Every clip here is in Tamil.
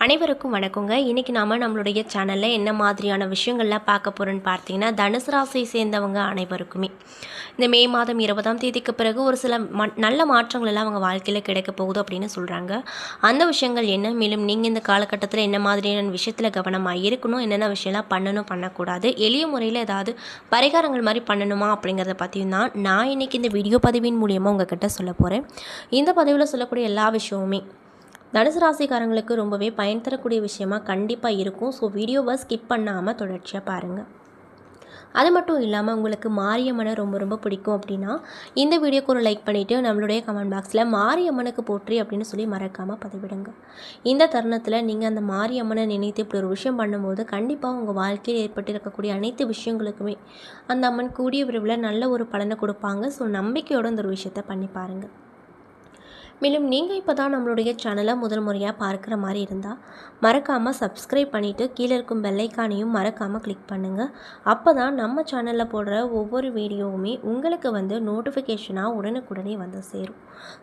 அனைவருக்கும் வணக்கங்க. இன்றைக்கி நாம் நம்மளுடைய சேனலில் என்ன மாதிரியான விஷயங்கள்லாம் பார்க்க போகிறோன்னு பார்த்தீங்கன்னா, தனுசு ராசியை சேர்ந்தவங்க அனைவருக்குமே இந்த மே மாதம் 20ஆம் தேதிக்கு பிறகு ஒரு சில நல்ல மாற்றங்கள் எல்லாம் அவங்க வாழ்க்கையில் கிடைக்க போகுது அப்படின்னு சொல்கிறாங்க. அந்த விஷயங்கள் என்ன, மேலும் நீங்கள் இந்த காலகட்டத்தில் என்ன மாதிரியான விஷயத்தில் கவனமாக இருக்கணும், என்னென்ன விஷயம்லாம் பண்ணணும் பண்ணக்கூடாது, எளிய முறையில் ஏதாவது பரிகாரங்கள் மாதிரி பண்ணணுமா அப்படிங்கிறத பற்றியும் தான் நான் இன்றைக்கி இந்த வீடியோ பதிவின் மூலியமாக உங்ககிட்ட சொல்ல போகிறேன். இந்த பதிவில் சொல்லக்கூடிய எல்லா விஷயமுமே தனுசு ராசிக்காரங்களுக்கு ரொம்பவே பயன் தரக்கூடிய விஷயமா கண்டிப்பாக இருக்கும். ஸோ வீடியோவை ஸ்கிப் பண்ணாமல் தொடர்ச்சியாக பாருங்கள். அது மட்டும் இல்லாமல் உங்களுக்கு மாரியம்மனை ரொம்ப ரொம்ப பிடிக்கும் அப்படின்னா இந்த வீடியோக்கு ஒரு லைக் பண்ணிவிட்டு நம்மளுடைய கமெண்ட் பாக்ஸில் மாரியம்மனுக்கு போற்றி அப்படின்னு சொல்லி மறக்காமல் பதிவிடுங்க. இந்த தருணத்தில் நீங்கள் அந்த மாரியம்மனை நினைத்து இப்படி ஒரு விஷயம் பண்ணும்போது கண்டிப்பாக உங்கள் வாழ்க்கையில் ஏற்பட்டு இருக்கக்கூடிய அனைத்து விஷயங்களுக்குமே அந்த அம்மன் கூடிய விரைவில் நல்ல ஒரு பலனை கொடுப்பாங்க. ஸோ நம்பிக்கையோடு இந்த ஒரு விஷயத்தை பண்ணி பாருங்கள். மேலும் நீங்கள் இப்போ தான் நம்மளுடைய சேனலை முதல் முறையாக பார்க்குற மாதிரி இருந்தால் மறக்காமல் சப்ஸ்கிரைப் பண்ணிவிட்டு கீழே இருக்கும் பெல்லைக்கானையும் மறக்காமல் கிளிக் பண்ணுங்கள். அப்போ தான் நம்ம சேனலில் போடுற ஒவ்வொரு வீடியோவுமே உங்களுக்கு நோட்டிஃபிகேஷனாக உடனுக்குடனே வந்து சேரும்.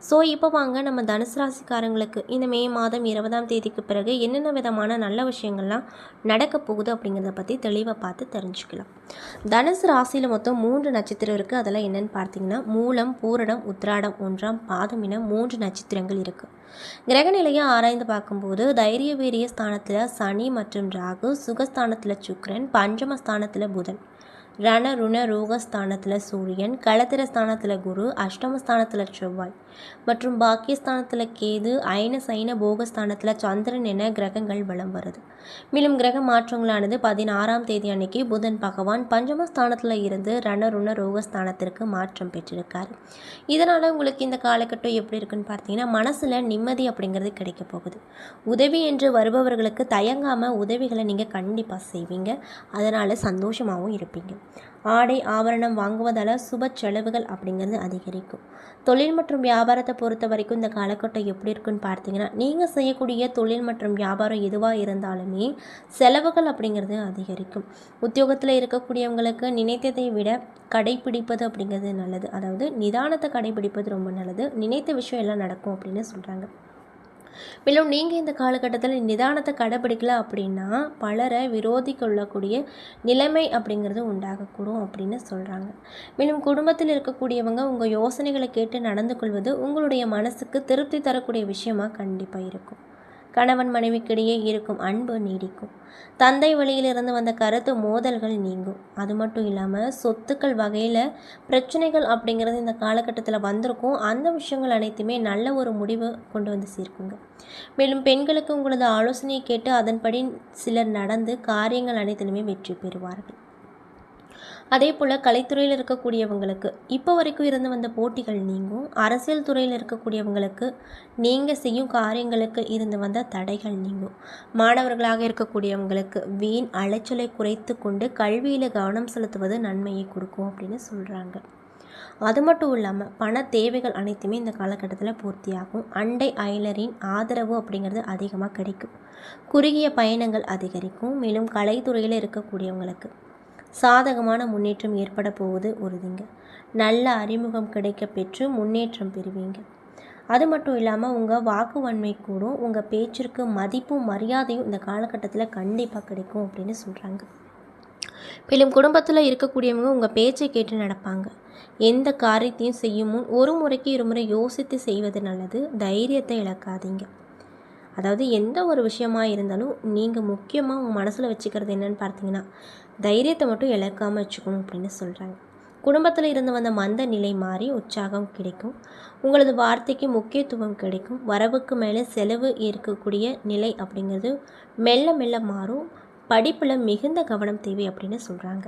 ஸோ இப்போ வாங்க நம்ம தனுசு ராசிக்காரங்களுக்கு இந்த மே மாதம் 20ஆம் தேதிக்கு பிறகு என்னென்ன விதமான நல்ல விஷயங்கள்லாம் நடக்க போகுது அப்படிங்கிறத பற்றி தெளிவாக பார்த்து தெரிஞ்சுக்கலாம். தனுசு ராசியில் மொத்தம் 3 நட்சத்திரம் இருக்குது. அதெல்லாம் என்னென்னு பார்த்தீங்கன்னா மூலம், பூரடம், உத்திராடம், 1ஆம் பாதம் என 3 நட்சத்திரங்கள் இருக்குது. கிரகநிலையை ஆராய்ந்து பார்க்கும்போது தைரிய வீரிய ஸ்தானத்தில் சனி மற்றும் ராகு, சுகஸ்தானத்தில் சுக்கிரன், பஞ்சமஸ்தானத்தில் புதன், ரண ருண ரோகஸ்தானத்தில் சூரியன், களத்திரஸ்தானத்தில் குரு, அஷ்டமஸ்தானத்தில் செவ்வாய் மற்றும் பாக்கியஸ்தானத்தில் கேது, அயன சைன போகஸ்தானத்தில் சந்திரன் என கிரகங்கள் வலம் வருது. மேலும் கிரக மாற்றங்களானது 16ஆம் தேதி அன்னைக்கு புதன் பகவான் பஞ்சமஸ்தானத்தில் இருந்து ரணருண ரோகஸ்தானத்திற்கு மாற்றம் பெற்றிருக்காரு. இதனால் உங்களுக்கு இந்த காலகட்டம் எப்படி இருக்குன்னு பார்த்தீங்கன்னா மனசில் நிம்மதி அப்படிங்கிறது கிடைக்க போகுது. உதவி என்று வருபவர்களுக்கு தயங்காமல் உதவிகளை நீங்கள் கண்டிப்பாக செய்வீங்க. அதனால் சந்தோஷமாகவும் இருப்பீங்க. ஆடை ஆபரணம் வாங்குவதால் சுப செலவுகள் அப்படிங்கிறது அதிகரிக்கும். தொழில் மற்றும் வியாபாரத்தை பொறுத்த வரைக்கும் இந்த காலகட்டம் எப்படி இருக்குன்னு பார்த்தீங்கன்னா நீங்கள் செய்யக்கூடிய தொழில் மற்றும் வியாபாரம் எதுவாக இருந்தாலுமே செலவுகள் அப்படிங்கிறது அதிகரிக்கும். உத்தியோகத்தில் இருக்கக்கூடியவங்களுக்கு நினைத்ததை விட கடைப்பிடிப்பது அப்படிங்கிறது நல்லது. அதாவது நிதானத்தை கடைப்பிடிப்பது ரொம்ப நல்லது. நினைத்த விஷயம் எல்லாம் நடக்கும் அப்படின்னு சொல்கிறாங்க. மேலும் நீங்கள் இந்த காலகட்டத்தில் நிதானத்தை கடைப்பிடிக்கல அப்படின்னா பலரை விரோதி கொள்ளக்கூடிய நிலைமை அப்படிங்கிறது உண்டாகக்கூடும் அப்படின்னு சொல்கிறாங்க. மேலும் குடும்பத்தில் இருக்கக்கூடியவங்க உங்கள் யோசனைகளை கேட்டு நடந்து கொள்வது உங்களுடைய மனசுக்கு திருப்தி தரக்கூடிய விஷயமா கண்டிப்பாக இருக்கும். கணவன் மனைவிக்கிடையே இருக்கும் அன்பு நீடிக்கும். தந்தை வழியிலிருந்து வந்த கருத்து மோதல்கள் நீங்கும். அது மட்டும் இல்லாமல் சொத்துக்கள் வகையில் பிரச்சனைகள் அப்படிங்கிறது இந்த காலகட்டத்தில் வந்திருக்கும். அந்த விஷயங்கள் அனைத்துமே நல்ல ஒரு முடிவு கொண்டு வந்து சேர்க்குங்க. மேலும் பெண்களுக்கு உங்களது ஆலோசனையை கேட்டு அதன்படி சிலர் நடந்து காரியங்கள் அனைத்திலுமே வெற்றி பெறுவார்கள். அதே போல் கலைத்துறையில் இருக்கக்கூடியவங்களுக்கு இப்போ வரைக்கும் இருந்து வந்த போட்டிகள் நீங்கும். அரசியல் துறையில் இருக்கக்கூடியவங்களுக்கு நீங்கள் செய்யும் காரியங்களுக்கு இருந்து வந்த தடைகள் நீங்கும். மாணவர்களாக இருக்கக்கூடியவங்களுக்கு வீண் அலைச்சலை குறைத்து கொண்டு கல்வியில் கவனம் செலுத்துவது நன்மையை கொடுக்கும் அப்படின்னு சொல்கிறாங்க. அது மட்டும் இல்லாமல் பண தேவைகள் அனைத்துமே இந்த காலகட்டத்தில் பூர்த்தியாகும். அண்டை அயலரின் ஆதரவு அப்படிங்கிறது அதிகமாக கிடைக்கும். குறுகிய பயணங்கள் அதிகரிக்கும். மேலும் கலைத்துறையில் இருக்கக்கூடியவங்களுக்கு சாதகமான முன்னேற்றம் ஏற்பட போவது உறுதிங்க. நல்ல அறிமுகம் கிடைக்க பெற்று முன்னேற்றம் பெறுவீங்க. அது மட்டும் இல்லாமல் உங்கள் வாக்குவன்மை கூடும். உங்கள் பேச்சிற்கு மதிப்பும் மரியாதையும் இந்த காலகட்டத்தில் கண்டிப்பாக கிடைக்கும் அப்படின்னு சொல்கிறாங்க. மேலும் குடும்பத்தில் இருக்கக்கூடியவங்க உங்கள் பேச்சை கேட்டு நடப்பாங்க. எந்த காரியத்தையும் செய்யும் முன் ஒரு முறைக்கு இருமுறை யோசித்து செய்வது நல்லது. தைரியத்தை இழக்காதீங்க. அதாவது எந்த ஒரு விஷயமாக இருந்தாலும் நீங்கள் முக்கியமாக உங்கள் மனசில் வச்சுக்கிறது என்னென்னு பார்த்தீங்கன்னா தைரியத்தை மட்டும் இழக்காமல் வச்சுக்கணும் அப்படின்னு சொல்கிறாங்க. குடும்பத்தில் இருந்து வந்த மந்த நிலை மாறி உற்சாகம் கிடைக்கும். உங்களது வார்த்தைக்கு முக்கியத்துவம் கிடைக்கும். வரவுக்கு மேலே செலவு இருக்கக்கூடிய நிலை அப்படிங்கிறது மெல்ல மெல்ல மாறும். படிப்பில் மிகுந்த கவனம் தேவை அப்படின்னு சொல்கிறாங்க.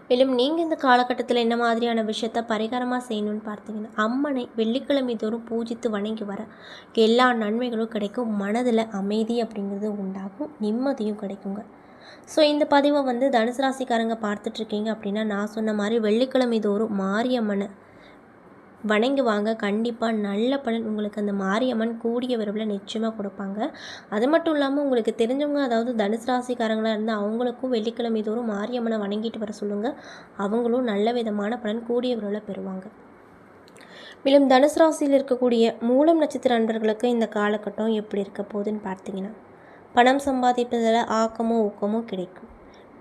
மேலும் நீங்கள் இந்த காலகட்டத்தில் என்ன மாதிரியான விஷயத்த பரிகாரமாக செய்யணும்னு பார்த்தீங்கன்னா அம்மனை வெள்ளிக்கிழமை தோறும் பூஜித்து வணங்கி வர எல்லா நன்மைகளும் கிடைக்கும். மனதில் அமைதி அப்படிங்கிறது உண்டாகும். நிம்மதியும் கிடைக்குங்க. ஸோ இந்த பதிவை தனுசு ராசிக்காரங்க பார்த்துட்ருக்கீங்க அப்படின்னா நான் சொன்ன மாதிரி வெள்ளிக்கிழமை தோறும் மாரியம்மனை வணங்கி வாங்க. கண்டிப்பாக நல்ல பலன் உங்களுக்கு அந்த மாரியம்மன் கூடிய விரைவில் நிச்சயமாக கொடுப்பாங்க. அது மட்டும் இல்லாமல் உங்களுக்கு தெரிஞ்சவங்க அதாவது தனுசு ராசிக்காரங்களாக இருந்தால் அவங்களுக்கும் வெள்ளிக்கிழமை தோறும் மாரியம்மனை வணங்கிட்டு வர சொல்லுங்கள். அவங்களும் நல்ல விதமான பலன் கூடிய விரைவில் பெறுவாங்க. மேலும் தனுசு ராசியில் இருக்கக்கூடிய மூலம் நட்சத்திர அன்பர்களுக்கு இந்த காலகட்டம் எப்படி இருக்க போகுதுன்னு பார்த்தீங்கன்னா, பணம் சம்பாதிப்பதில் ஆக்கமோ ஊக்கமோ கிடைக்கும்.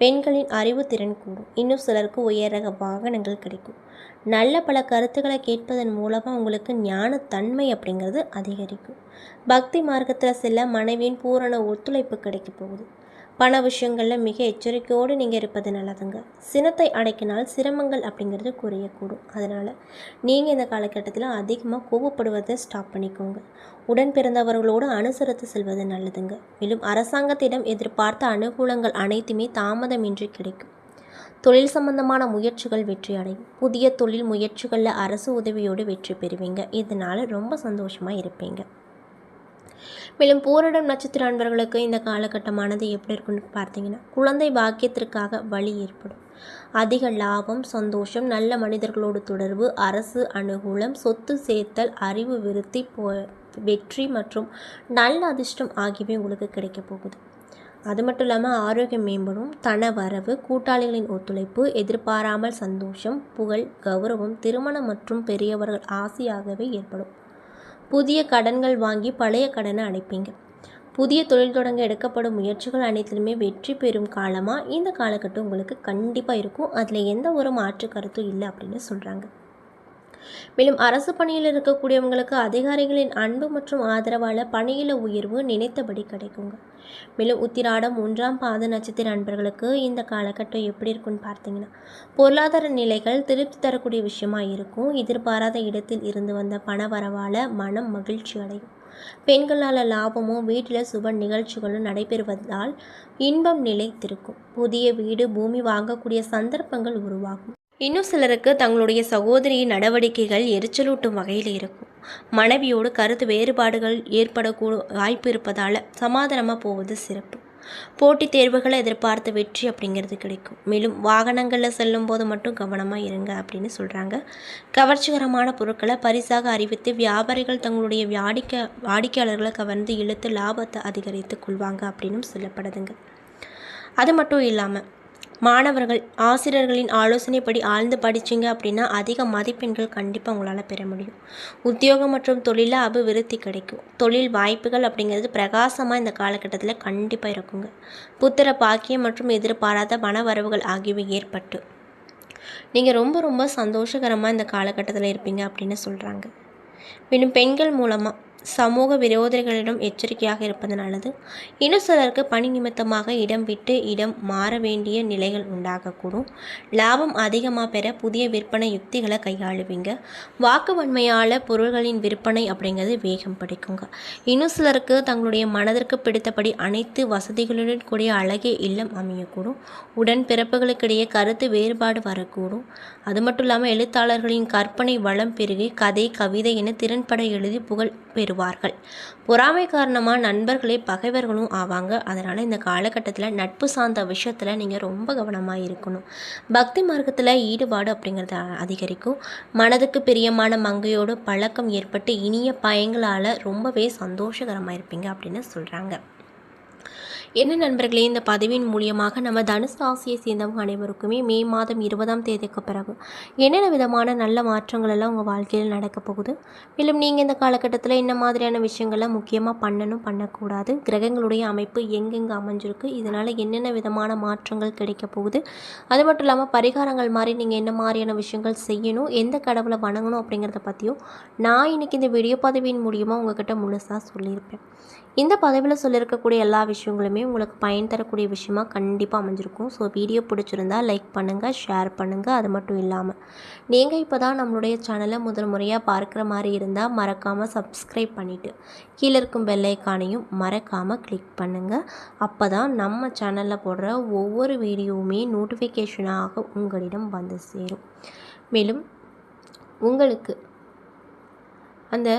பெண்களின் அறிவு திறன் கூடும். இன்னும் சிலருக்கு உயர் ரக வாகனங்கள் கிடைக்கும். நல்ல பல கருத்துக்களை கேட்பதன் மூலமாக உங்களுக்கு ஞானத்தன்மை அப்படிங்கிறது அதிகரிக்கும். பக்தி மார்க்கத்தில் செல்ல மனைவியின் பூரண ஒத்துழைப்பு கிடைக்க போகுது. பண விஷயங்களில் மிக எச்சரிக்கையோடு நீங்கள் இருப்பது நல்லதுங்க. சினத்தை அடக்கினால் சிரமங்கள் அப்படிங்கிறது குறையக்கூடும். அதனால் நீங்கள் இந்த காலகட்டத்தில் அதிகமாக கோபப்படுவதை ஸ்டாப் பண்ணிக்கோங்க. உடன் பிறந்தவர்களோடு அனுசரித்து செல்வது நல்லதுங்க. மேலும் அரசாங்கத்திடம் எதிர்பார்த்த அனுகூலங்கள் அனைத்துமே தாமதமின்றி கிடைக்கும். தொழில் சம்பந்தமான முயற்சிகள் வெற்றி அடையும். புதிய தொழில் முயற்சிகளில் அரசு உதவியோடு வெற்றி பெறுவீங்க. இதனால் ரொம்ப சந்தோஷமாக இருப்பீங்க. மேலும் பூரடம் நட்சத்திர அன்பர்களுக்கு இந்த காலகட்டமானது எப்படி இருக்குன்னு பார்த்தீங்கன்னா, குழந்தை பாக்கியத்திற்காக வழி ஏற்படும். அதிக லாபம், சந்தோஷம், நல்ல மனிதர்களோடு தொடர்பு, அரசு அனுகூலம், சொத்து சேர்த்தல், அறிவு விருத்தி, வெற்றி மற்றும் நல்ல அதிர்ஷ்டம் ஆகியவை உங்களுக்கு கிடைக்க போகுது. அது மட்டும் இல்லாமல் ஆரோக்கியம் மேம்படும். தன வரவு, கூட்டாளிகளின் ஒத்துழைப்பு, எதிர்பாராமல் சந்தோஷம், புகழ், கௌரவம், திருமணம் மற்றும் பெரியவர்கள் ஆசையாகவே ஏற்படும். புதிய கடன்கள் வாங்கி பழைய கடனை அடைப்பீங்க. புதிய தொழில் தொடங்க எடுக்கப்படும் முயற்சிகள் அனைத்திலுமே வெற்றி பெறும் காலமாக இந்த காலகட்டம் உங்களுக்கு கண்டிப்பாக இருக்கும். அதில் எந்த ஒரு மாற்று கருத்தும் இல்லை அப்படின்னு சொல்கிறாங்க. மேலும் அரசு பணியில் இருக்கக்கூடியவங்களுக்கு அதிகாரிகளின் அன்பு மற்றும் ஆதரவால் பணியில் உயர்வு நினைத்தபடி கிடைக்குங்க. மேலும் உத்திராடம் 1ஆம் பாத நட்சத்திர அன்பர்களுக்கு இந்த காலகட்டம் எப்படி இருக்குன்னு பார்த்தீங்கன்னா, பொருளாதார நிலைகள் திருப்தி தரக்கூடிய விஷயமா இருக்கும். எதிர்பாராத இடத்தில் இருந்து வந்த பண வரவால் மனம் மகிழ்ச்சி அடையும். பெண்களால் லாபமும் வீட்டில் சுப நிகழ்ச்சிகளும் நடைபெறுவதால் இன்பம் நிலைத்திருக்கும். புதிய வீடு பூமி வாங்கக்கூடிய சந்தர்ப்பங்கள் உருவாகும். இன்னும் சிலருக்கு தங்களுடைய சகோதரியின் நடவடிக்கைகள் எரிச்சலூட்டும் வகையில் இருக்கும். மனைவியோடு கருத்து வேறுபாடுகள் ஏற்படக்கூட வாய்ப்பு இருப்பதால் சமாதானமாக போவது சிறப்பு. போட்டித் தேர்வுகளை எதிர்பார்த்த வெற்றி அப்படிங்கிறது கிடைக்கும். மேலும் வாகனங்களில் செல்லும் போது மட்டும் கவனமாக இருங்க அப்படின்னு சொல்கிறாங்க. கவர்ச்சிகரமான பொருட்களை பரிசாக அறிவித்து வியாபாரிகள் தங்களுடைய வாடிக்கையாளர்களை கவர்ந்து இழுத்து லாபத்தை அதிகரித்து கொள்வாங்க அப்படின்னு சொல்லப்படுதுங்க. அது மட்டும் இல்லாமல் மாணவர்கள் ஆசிரியர்களின் ஆலோசனைப்படி ஆழ்ந்து படிச்சிங்க அப்படின்னா அதிக மதிப்பெண்கள் கண்டிப்பாக உங்களால் பெற முடியும். உத்தியோகம் மற்றும் தொழிலில் அபிவிருத்தி கிடைக்கும். தொழில் வாய்ப்புகள் அப்படிங்கிறது பிரகாசமாக இந்த காலகட்டத்தில் கண்டிப்பாக இருக்குங்க. புத்திர பாக்கியம் மற்றும் எதிர்பாராத பண வரவுகள் ஆகியவை ஏற்பட்டு நீங்கள் ரொம்ப ரொம்ப சந்தோஷகரமாக இந்த காலகட்டத்தில் இருப்பீங்க அப்படின்னு சொல்கிறாங்க. மேலும் பெண்கள் மூலமாக சமூக விரோதிகளிடம் எச்சரிக்கையாக இருப்பது நல்லது. இன்னும் சிலருக்கு பணி நிமித்தமாக இடம் விட்டு இடம் மாற வேண்டிய நிலைகள் உண்டாகக்கூடும். லாபம் அதிகமாக பெற புதிய விற்பனை யுக்திகளை கையாளுவீங்க. வாக்கு வன்மையால் பொருள்களின் விற்பனை அப்படிங்கிறது வேகம் பிடிக்குங்க. இன்னும் சிலருக்கு தங்களுடைய மனதிற்கு பிடித்தபடி அனைத்து வசதிகளுடன் கூடிய அழகிய இல்லம் அமையக்கூடும். உடன் பிறப்புகளுக்கிடையே கருத்து வேறுபாடு வரக்கூடும். அது மட்டும் இல்லாமல் எழுத்தாளர்களின் கற்பனை வளம் பெருகி கதை கவிதை என திறன்பட எழுதி புகழ் பெறுவார்கள். பொறாமை காரணமாக நண்பர்களே பகைவர்களும் ஆவாங்க. அதனால் இந்த காலகட்டத்தில் நட்பு சார்ந்த விஷயத்தில் நீங்கள் ரொம்ப கவனமாக இருக்கணும். பக்தி மார்க்கத்தில் ஈடுபாடு அப்படிங்கிறது அதிகரிக்கும். மனதுக்கு பிரியமான மங்கையோடு பழக்கம் ஏற்பட்டு இனிய பயங்களால் ரொம்பவே சந்தோஷகரமாக இருப்பீங்க அப்படின்னு சொல்கிறாங்க. என்ன நண்பர்களே, இந்த பதிவின் மூலியமாக நம்ம தனுசு ராசியை சேர்ந்தவங்க அனைவருக்குமே மே மாதம் 20ஆம் தேதிக்கு பிறகு என்னென்ன விதமான நல்ல மாற்றங்கள் எல்லாம் உங்கள் வாழ்க்கையில் நடக்க போகுது, மேலும் நீங்கள் இந்த காலகட்டத்தில் என்ன மாதிரியான விஷயங்கள்லாம் முக்கியமாக பண்ணக்கூடாது, கிரகங்களுடைய அமைப்பு எங்கெங்கே அமைஞ்சிருக்கு, இதனால் என்னென்ன விதமான மாற்றங்கள் கிடைக்க போகுது, அது மட்டும் இல்லாமல் பரிகாரங்கள் மாதிரி நீங்கள் என்ன மாதிரியான விஷயங்கள் செய்யணும், எந்த கடவுளை வணங்கணும் அப்படிங்கிறத பற்றியும் நான் இன்றைக்கி இந்த வீடியோ பதிவின் மூலியமாக உங்கள்கிட்ட முழுசாக சொல்லியிருப்பேன். இந்த பதிவில் சொல்லியிருக்கக்கூடிய எல்லா விஷயங்களுமே உங்களுக்கு பயன் தரக்கூடிய விஷயமா கண்டிப்பாக அமைஞ்சிருக்கும். ஸோ வீடியோ பிடிச்சிருந்தால் லைக் பண்ணுங்கள், ஷேர் பண்ணுங்கள். அது மட்டும் இல்லாமல் நீங்கள் இப்போ தான் நம்மளுடைய சேனலை முதல் முறையாக பார்க்குற மாதிரி இருந்தால் மறக்காமல் சப்ஸ்கிரைப் பண்ணிவிட்டு கீழே இருக்கும் பெல் ஐக்கானையும் மறக்காமல் கிளிக் பண்ணுங்கள். அப்போ தான் நம்ம சேனலில் போடுற ஒவ்வொரு வீடியோவுமே நோட்டிஃபிகேஷனாக உங்களிடம் வந்து சேரும். மேலும் உங்களுக்கு அந்த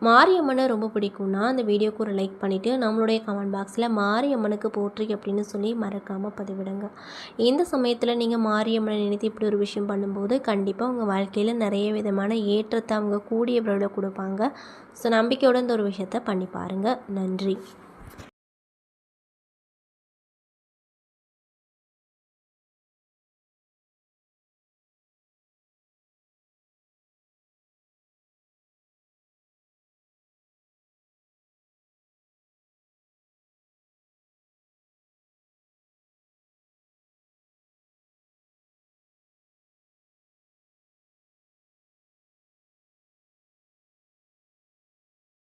மாரியம்மனை ரொம்ப பிடிக்கும்னா அந்த வீடியோக்கு ஒரு லைக் பண்ணிவிட்டு நம்மளுடைய கமெண்ட் பாக்ஸில் மாரியம்மனுக்கு போற்றி அப்படின்னு சொல்லி மறக்காமல் பதிவிடுங்க. இந்த சமயத்தில் நீங்கள் மாரியம்மனை நினைத்து இப்படி ஒரு விஷயம் பண்ணும்போது கண்டிப்பாக உங்கள் வாழ்க்கையில் நிறைய விதமான ஏற்றத்தை அவங்க கூடிய விரைவில் கொடுப்பாங்க. ஸோ நம்பிக்கையோடு இந்த ஒரு விஷயத்தை பண்ணி பாருங்கள். நன்றி.